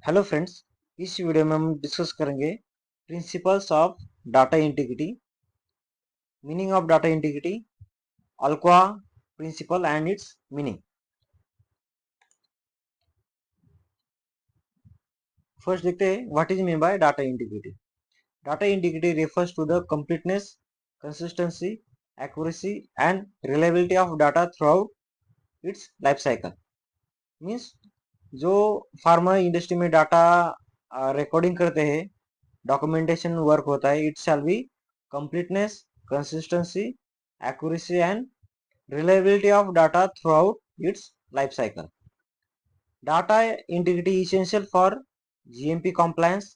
Hello friends, इस video में हम डिस्कस करेंगे principles of data integrity, meaning of data integrity, ALCOA principle and its meaning. First देखते हैं what is mean by data integrity. Data integrity refers to the completeness, consistency, accuracy and reliability of data throughout its life cycle। Means जो pharma industry में data recording करते हैं, documentation work होता है, it shall be completeness, consistency, accuracy and reliability of data throughout its life cycle. Data integrity is essential for GMP compliance.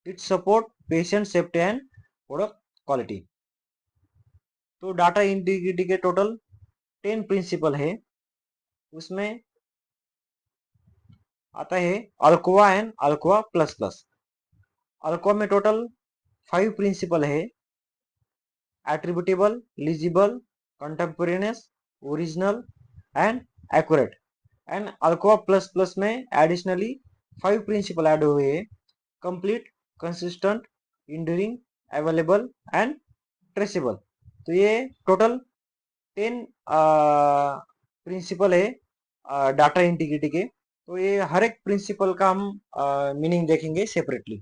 It support patient safety and product quality. तो data integrity के total 10 principle है। उसमें आता है ALCOA and ALCOA plus plus. ALCOA में total 5 principle है: attributable, legible, contemporaneous, original and accurate. And ALCOA plus plus में additionally 5 principle add हुए हैं: complete, consistent, enduring, available and traceable. तो ये टोटल 10 प्रिंसिपल है डाटा इंटीग्रिटी के। तो ये हर एक प्रिंसिपल का हम मीनिंग देखेंगे सेपरेटली।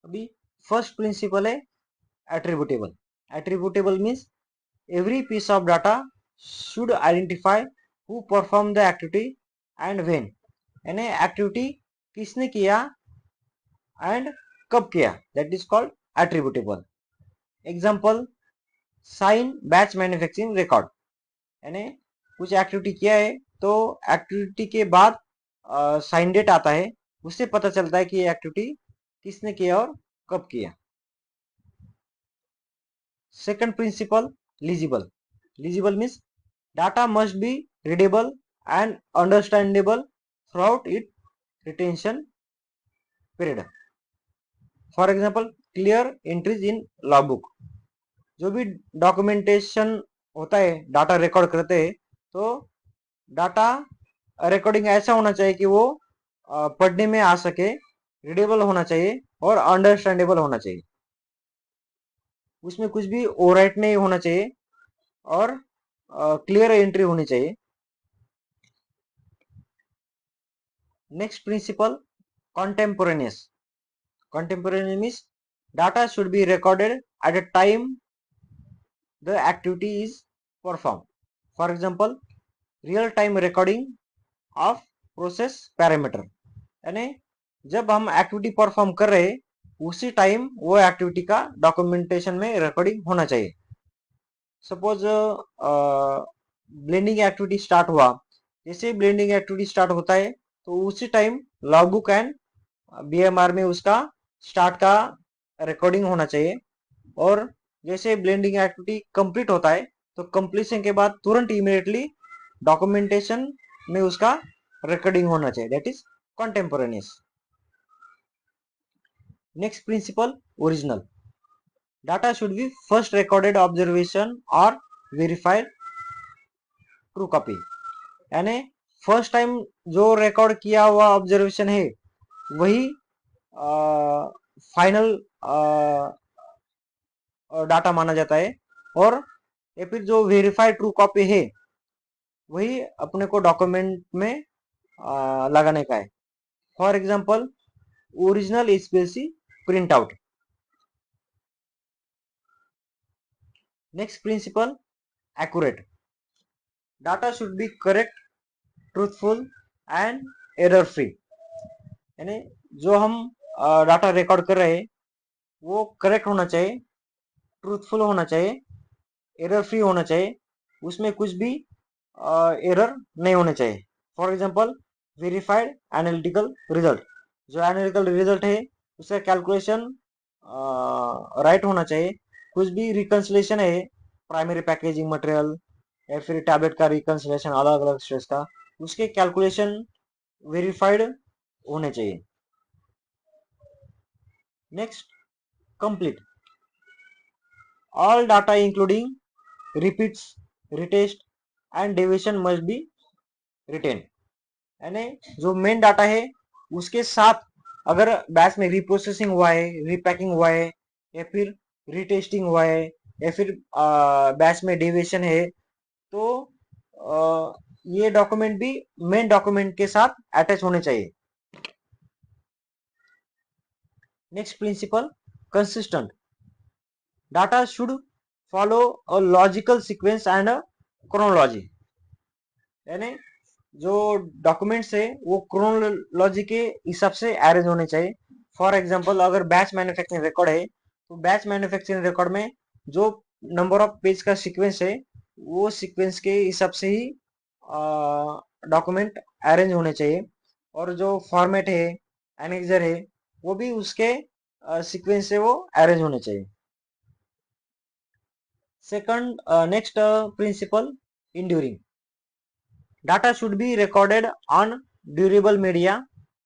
अभी फर्स्ट प्रिंसिपल है attributable. Attributable means every piece of data should identify who performed the activity and when. यानी एक्टिविटी किसने किया एंड कब किया, that is called attributable. Example, sign batch manufacturing record. यानी कुछ एक्टिविटी किया है तो एक्टिविटी के बाद साइन डेट आता है, उससे पता चलता है कि ये एक्टिविटी किसने किया और कब किया। Second principle, legible. Legible means data must be readable and understandable throughout its retention period. For example, clear entries in logbook. जो भी डॉक्यूमेंटेशन होता है, डाटा रिकॉर्ड करते हैं, तो डाटा रिकॉर्डिंग ऐसा होना चाहिए कि वो पढ़ने में आ सके, रीडेबल होना चाहिए और अंडरस्टैंडेबल होना चाहिए। उसमें कुछ भी ओवरराइट नहीं होना चाहिए और क्लियर एंट्री होनी चाहिए। Next principle, contemporaneous. Contemporaneous means data should be recorded at a time the activity is performed. For example, real time recording of process parameter। यानी जब हम एक्टिविटी परफॉर्म कर रहे हैं उसी टाइम वो एक्टिविटी का डॉक्यूमेंटेशन में रिकॉर्डिंग होना चाहिए। सपोज ब्लेंडिंग एक्टिविटी स्टार्ट हुआ, जैसे ब्लेंडिंग एक्टिविटी स्टार्ट होता है तो उसी टाइम लॉगबुक एंड बीएमआर में उसका स्टार्ट का रिकॉर्डिंग होना चाहिए। और जैसे ब्लेंडिंग एक्टिविटी कंप्लीट होता है तो कंप्लीशन के बाद तुरंत इमीडिएटली डॉक्यूमेंटेशन में उसका रिकॉर्डिंग होना चाहिए, that is contemporaneous. Next principle, original. Data should be first recorded observation और वेरीफाइड ट्रू कॉपी। यानी फर्स्ट टाइम जो रिकॉर्ड किया हुआ ऑब्जर्वेशन है वही फाइनल डाटा माना जाता है, और या फिर जो वेरीफाइड ट्रू कॉपी है वही अपने को डॉक्यूमेंट में लगाने का है। For example, original spacey print out. Next principle, accurate. Data should be correct, truthful and error free. यानी जो हम डाटा रिकॉर्ड कर रहे हैं वो करेक्ट होना चाहिए, ट्रूथफुल होना चाहिए, एरर फ्री होना चाहिए, उसमें कुछ भी एरर नहीं होने चाहिए। For example, verified analytical result. जो एनालिटिकल रिजल्ट है उसका कैलकुलेशन राइट होना चाहिए। कुछ भी रिकंसिलेशन है, प्राइमरी पैकेजिंग मटेरियल या फिर टैबलेट का रिकंसिलेशन अलग अलग स्टेज का, उसके कैलकुलेशन वेरीफाइड होने चाहिए। Next, complete. All data including repeats, retest and deviation must be retained. यानी जो मेन डाटा है उसके साथ अगर बैच में रिप्रोसेसिंग हुआ है, रीपैकिंग हुआ है, या फिर रीटेस्टिंग हुआ है, या फिर बैच में डेविएशन है, तो ये डॉक्यूमेंट भी मेन डॉक्यूमेंट के साथ अटैच होने चाहिए। Next principle, consistent data should follow a logical sequence and a chronology. यानी जो डॉक्यूमेंट्स है वो क्रोनोलॉजी के हिसाब से अरेंज होने चाहिए। फॉर एग्जांपल अगर बैच मैन्युफैक्चरिंग रिकॉर्ड है तो बैच मैन्युफैक्चरिंग रिकॉर्ड में जो नंबर ऑफ पेज का सीक्वेंस है वो सीक्वेंस के हिसाब से ही डॉक्यूमेंट अरेंज होने चाहिए, और जो फॉर्मेट है, एनेक्सर है, वो भी उसके सीक्वेंस से वो अरेंज होने चाहिए। Second, next principle, enduring data should be recorded on durable media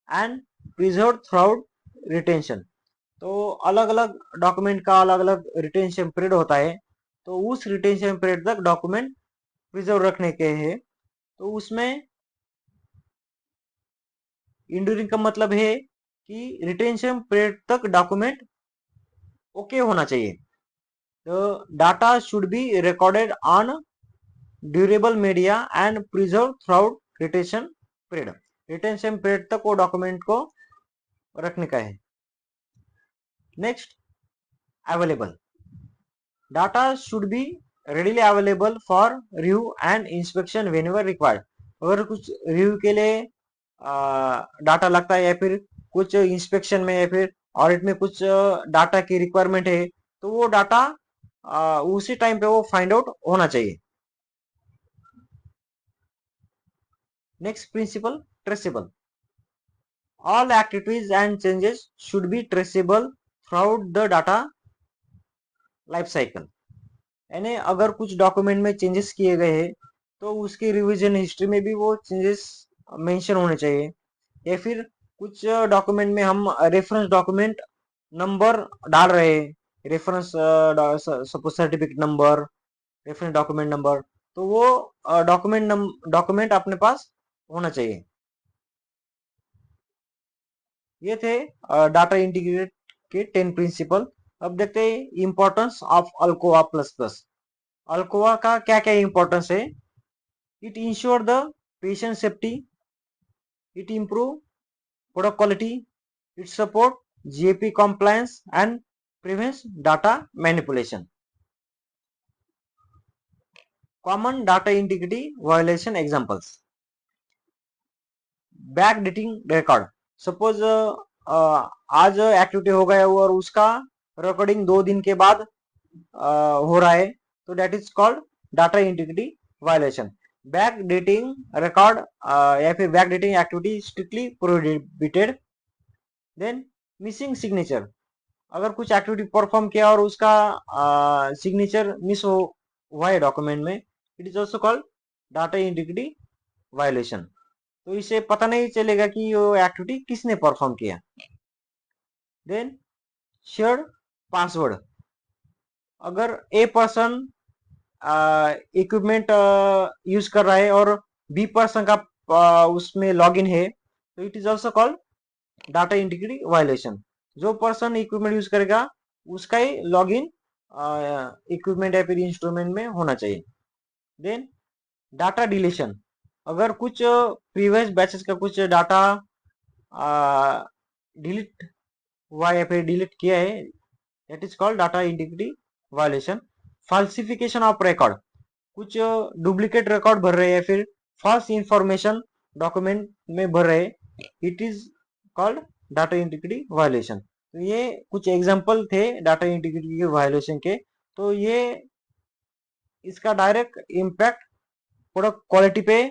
and preserved throughout retention। तो अलग अलग डॉक्यूमेंट का अलग अलग रिटेंशन पीरियड होता है, तो उस रिटेंशन पीरियड तक डॉक्यूमेंट प्रिजर्व रखने के हैं। तो उसमें इंड्यूरिंग का मतलब है कि रिटेंशन पीरियड तक डॉक्यूमेंट ओके होना चाहिए। तो data should be recorded on durable media and preserve throughout retention period. Retention period तक वो डॉक्यूमेंट को रखने का है। Next, available data should B readily available for review and inspection whenever required. अगर कुछ रिव्यू के लिए डाटा लगता है, या फिर कुछ इंस्पेक्शन में या फिर ऑडिट में कुछ डाटा की रिक्वायरमेंट है, तो वो डाटा उसी टाइम पे वो फाइंड आउट होना चाहिए। Next principle, traceable all activities and changes should be traceable throughout the data life cycle। यानी अगर कुछ डॉक्यूमेंट में चेंजेस किए गए हैं तो उसकी रिवीजन हिस्ट्री में भी वो चेंजेस मेंशन होने चाहिए। या फिर कुछ डॉक्यूमेंट में हम रेफरेंस डॉक्यूमेंट नंबर डाल रहे हैं, reference suppose certificate number, reference document number, तो वो डॉक्यूमेंट अपने पास होना चाहिए। ये थे डाटा इंटीग्रेट के 10 प्रिंसिपल। अब देखते हैं importance of Alcoa plus plus. Alcoa का क्या क्या इंपॉर्टेंस है? It ensure the patient safety, it improve product quality, it support GAP compliance and prevents data manipulation। Common data integrity violation examples, back dating record. Suppose आज activity हो गया और उसका recording 2 दिन के बाद हो रहा है, तो that is called data integrity violation. Back dating record या फिर back dating activity strictly prohibited. Then missing signature, अगर कुछ एक्टिविटी परफॉर्म किया और उसका सिग्नेचर मिस हो हुआ है डॉक्यूमेंट में, it is also called data integrity violation. तो इसे पता नहीं चलेगा कि वो एक्टिविटी किसने परफॉर्म किया। देन शेयर्ड पासवर्ड, अगर ए पर्सन इक्विपमेंट यूज कर रहा है और बी पर्सन का उसमें लॉगिन है, तो it is also called data integrity violation. जो पर्सन इक्विपमेंट यूज करेगा उसका ही लॉगिन इक्विपमेंट या फिर इंस्ट्रूमेंट में होना चाहिए। देन डाटा डिलीशन, अगर कुछ प्रीवियस बैचेस का कुछ डाटा डिलीट हुआ या फिर डिलीट किया है, that is called data integrity violation. फाल्सिफिकेशन of record, कुछ डुप्लीकेट रिकॉर्ड भर रहे हैं या फिर फॉल्स इंफॉर्मेशन डॉक्यूमेंट में भर रहे, it is called data integrity violation. तो ये कुछ एग्जांपल थे डाटा इंटीग्रिटी के वायलेशन के। तो ये इसका डायरेक्ट इम्पैक्ट प्रोडक्ट क्वालिटी पे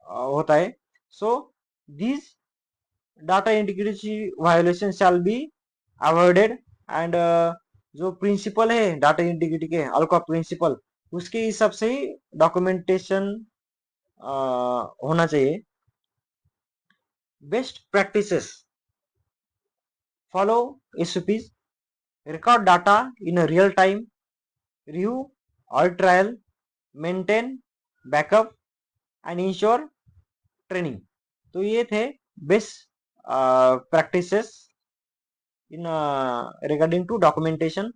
होता है। So this data integrity violation shall be avoided. And जो प्रिंसिपल है डाटा इंटीग्रिटी के, अल्कोआ प्रिंसिपल, उसके हिसाब से ही डॉक्यूमेंटेशन होना चाहिए। Best practices, follow SOPs, record data in a real time, review or trial, maintain backup and ensure training। तो ये थे best practices in regarding to documentation.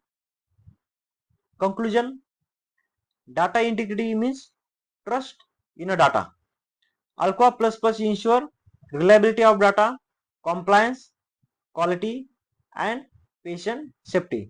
Conclusion: data integrity means trust in a data. Alpha plus plus ensure reliability of data, compliance, quality, and patient safety.